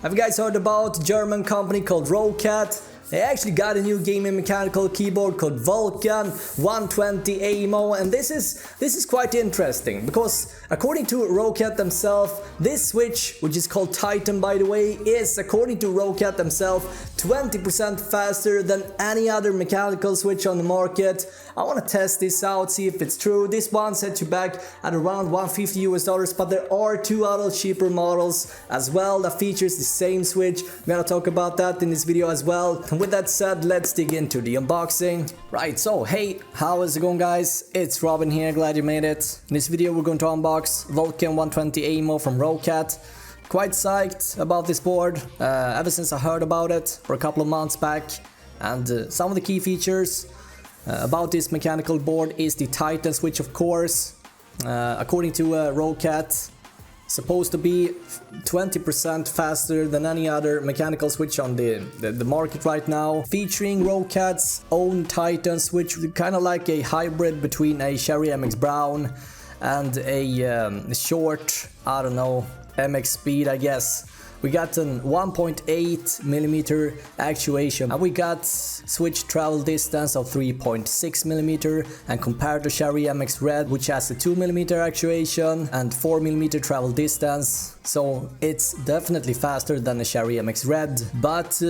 Have you guys heard about a German company called Roccat? They actually got a new gaming mechanical keyboard called Vulcan 120 AIMO, and this is quite interesting because according to Roccat themselves, this switch, which is called Titan by the way, is according to Roccat themselves 20% faster than any other mechanical switch on the market. I want to test this out, see if it's true. This one sets you back at around $150 US, but there are two other cheaper models as well that features the same switch. We're gonna talk about that in this video as well. And with that said, let's dig into the unboxing. Right, so hey, how is it going guys? It's Robin here, glad you made it. In this video we're going to unbox Vulcan 120 AIMO from Roccat. Quite psyched about this board ever since I heard about it for a couple of months back. And some of the key features about this mechanical board is the Titan switch, of course. According to Roccat, supposed to be 20% faster than any other mechanical switch on the market right now. Featuring Roccat's own Titan switch, kind of like a hybrid between a Cherry MX Brown and a short, I don't know, MX Speed, I guess. We got an 1.8mm actuation, and we got switch travel distance of 3.6mm, and compared to Cherry MX Red, which has a 2mm actuation and 4mm travel distance, so it's definitely faster than the Cherry MX Red, but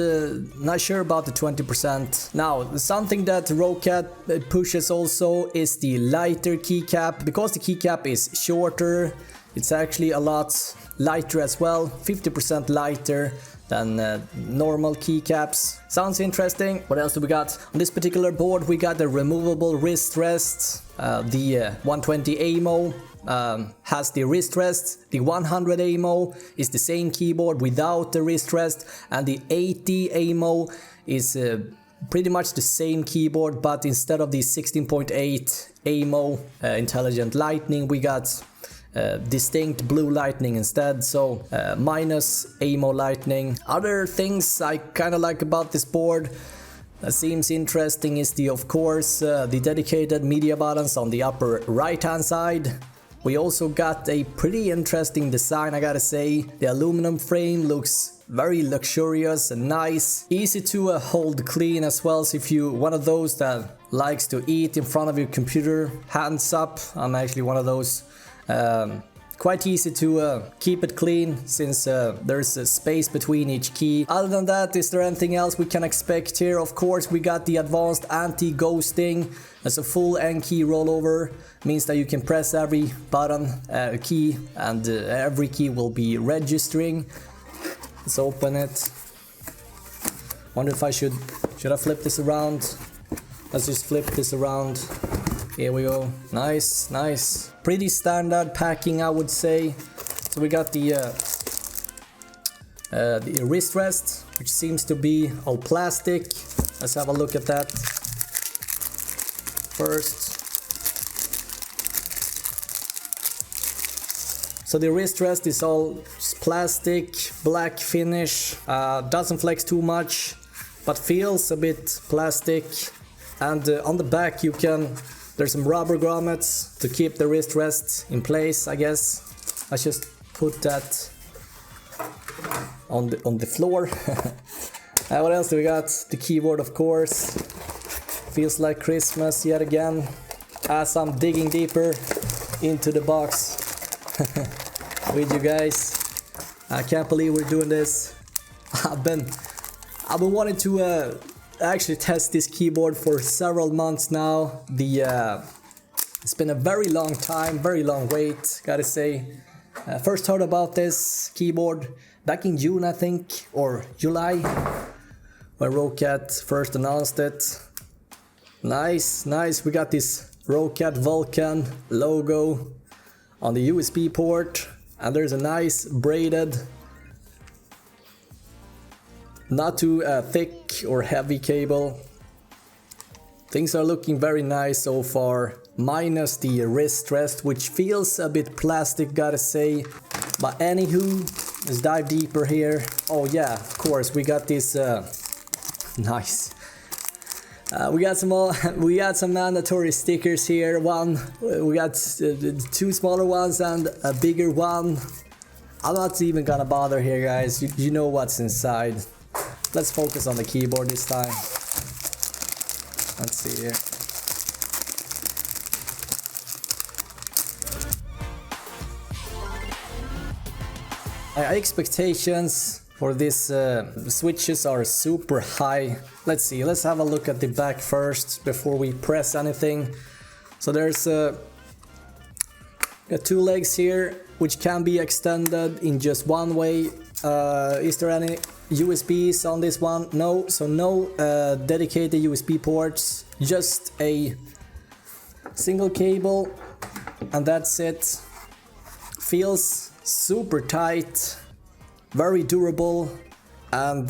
not sure about the 20%. Now, something that Roccat pushes also is the lighter keycap. Because the keycap is shorter, it's actually a lot lighter as well, 50% lighter than normal keycaps. Sounds interesting. What else do we got? On this particular board we got a removable wrist rest. The 120 AIMO has the wrist rest. The 100 AIMO is the same keyboard without the wrist rest, and the 80 AIMO is pretty much the same keyboard, but instead of the 16.8 AIMO intelligent lightning, we got distinct blue lightning instead, so minus AIMO lightning. Other things I kind of like about this board that seems interesting is of course the dedicated media buttons on the upper right hand side. We also got a pretty interesting design, I gotta say. The aluminum frame looks very luxurious and nice, easy to hold clean as well. So if you're one of those that likes to eat in front of your computer, hands up. I'm actually one of those. Quite easy to keep it clean since there's a space between each key. Other than that, is there anything else we can expect here? Of course, we got the advanced anti-ghosting. As a full N key rollover, means that you can press every button key and every key will be registering. Let's open it. Wonder if should I flip this around? Let's just flip this around. Here we go. Nice, nice. Pretty standard packing, I would say. So we got the wrist rest, which seems to be all plastic. Let's have a look at that first. So the wrist rest is all plastic, black finish. Doesn't flex too much, but feels a bit plastic. And on the back there's some rubber grommets to keep the wrist rest in place, I guess. Let's just put that on the floor. What else do we got? The keyboard, of course. Feels like Christmas yet again. As I'm digging deeper into the box with you guys. I can't believe we're doing this. I've been wanting to actually test this keyboard for several months now. It's been a very long time, very long wait, gotta say. First heard about this keyboard back in June, I think, or July, when Roccat first announced it. Nice, nice. We got this Roccat Vulcan logo on the USB port, and there's a nice braided, not too thick or heavy cable. Things are looking very nice so far, minus the wrist rest, which feels a bit plastic, gotta say. But anywho, let's dive deeper here. Oh yeah, of course, we got this nice. We got some mandatory stickers here. We got two smaller ones and a bigger one. I'm not even gonna bother here, guys. You know what's inside. Let's focus on the keyboard this time. Let's see here. My expectations for these switches are super high. Let's see, let's have a look at the back first before we press anything. So there's got two legs here which can be extended in just one way. Is there any USBs on this one? No, so no dedicated USB ports, just a single cable, and that's it. Feels super tight, very durable, and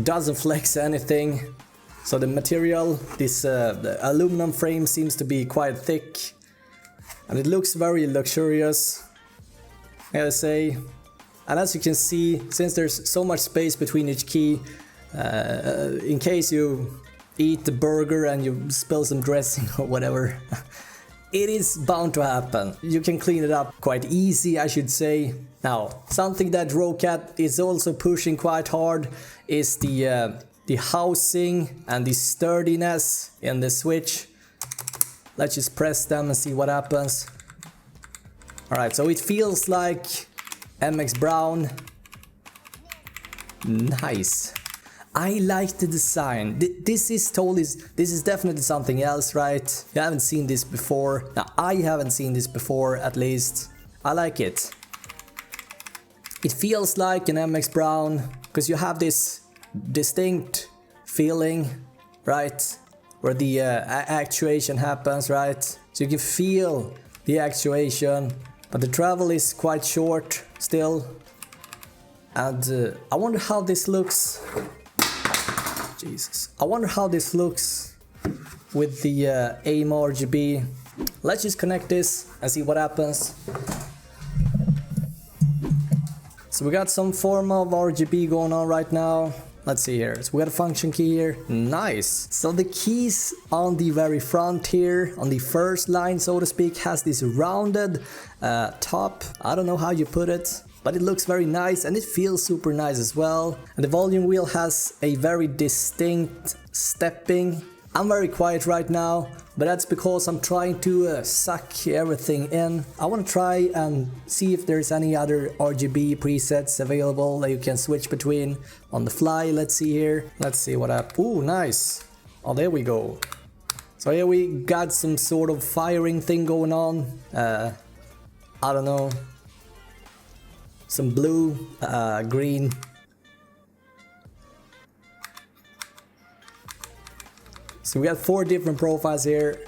doesn't flex anything. So the material, this the aluminum frame seems to be quite thick, and it looks very luxurious, I gotta say. And as you can see, since there's so much space between each key, in case you eat the burger and you spill some dressing or whatever, it is bound to happen. You can clean it up quite easy, I should say. Now, something that Roccat is also pushing quite hard is the housing and the sturdiness in the switch. Let's just press them and see what happens. Alright, so it feels like MX Brown. Nice. I like the design. This is definitely something else, right? You haven't seen this before. Now, I haven't seen this before, at least. I like it. It feels like an MX Brown because you have this distinct feeling, right? Where the actuation happens, right? So you can feel the actuation, but the travel is quite short still. And I wonder how this looks. Jesus. I wonder how this looks with the AIMO RGB. Let's just connect this and see what happens. So we got some form of RGB going on right now. Let's see here. So we got a function key here. Nice. So the keys on the very front here, on the first line, so to speak, has this rounded top. I don't know how you put it, but it looks very nice and it feels super nice as well. And the volume wheel has a very distinct stepping. I'm very quiet right now, but that's because I'm trying to suck everything in. I want to try and see if there's any other RGB presets available that you can switch between on the fly. Let's see here. Let's see what up. Ooh, nice. Oh, there we go. So here we got some sort of firing thing going on. I don't know. Some blue, green. So we got 4 different profiles here.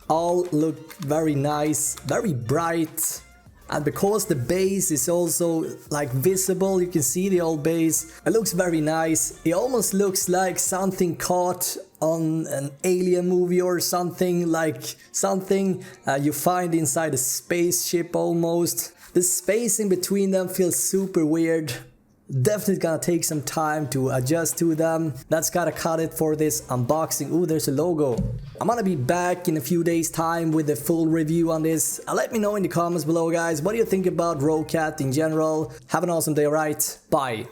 All look very nice, very bright. And because the base is also like visible, you can see the old base. It looks very nice. It almost looks like something caught on an alien movie or something, like something you find inside a spaceship almost. The spacing between them feels super weird. Definitely gonna take some time to adjust to them. That's gotta cut it for this unboxing. Ooh, there's a logo. I'm gonna be back in a few days time with a full review on this. Let me know in the comments below, guys. What do you think about Roccat in general? Have an awesome day, right? Bye.